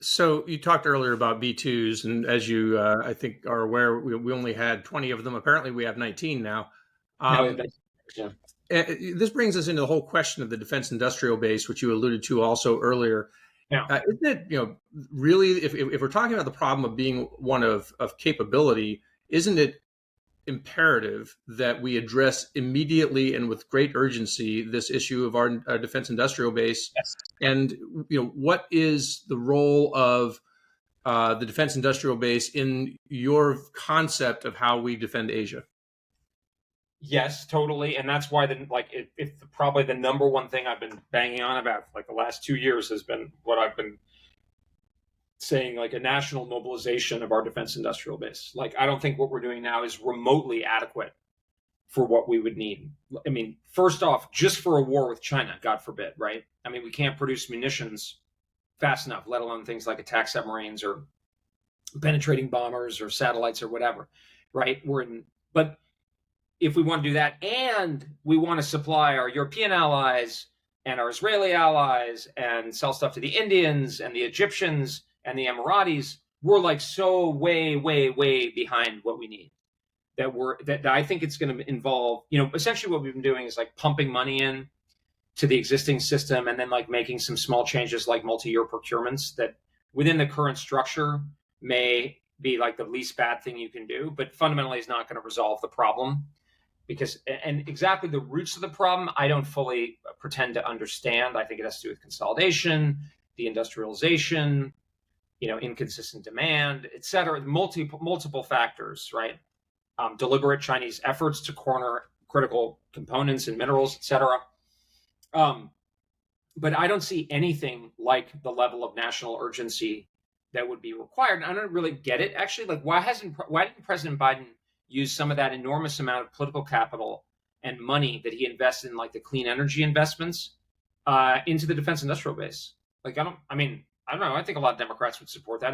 So you talked earlier about B2s, and as you, I think, are aware, we only had 20 of them. Apparently, we have 19 now. No, Um, yeah. this brings us into the whole question of the defense industrial base, which you alluded to also earlier. Yeah. Isn't it, really, if we're talking about the problem of being one of capability, isn't it imperative that we address immediately and with great urgency this issue of our defense industrial base? Yes. And what is the role of the defense industrial base in your concept of how we defend Asia? Yes, totally, and that's why it's probably the number one thing I've been banging on about for like the last 2 years has been what I've been saying, like a national mobilization of our defense industrial base. Like, I don't think what we're doing now is remotely adequate for what we would need. I mean, first off, just for a war with China, God forbid, right? I mean, we can't produce munitions fast enough, let alone things like attack submarines or penetrating bombers or satellites or whatever, right? But if we want to do that and we want to supply our European allies and our Israeli allies and sell stuff to the Indians and the Egyptians and the Emiratis, we're like so way, way, way behind what we need. That I think it's going to involve, essentially what we've been doing is like pumping money in to the existing system and then like making some small changes like multi-year procurements that within the current structure may be like the least bad thing you can do, but fundamentally is not going to resolve the problem and exactly the roots of the problem, I don't fully pretend to understand. I think it has to do with consolidation, deindustrialization, inconsistent demand, et cetera, multiple factors, right? Deliberate Chinese efforts to corner critical components and minerals, et cetera. But I don't see anything like the level of national urgency that would be required. And I don't really get it, actually. Like, why didn't President Biden use some of that enormous amount of political capital and money that he invested in like the clean energy investments into the defense industrial base? Like, I don't know. I think a lot of Democrats would support that.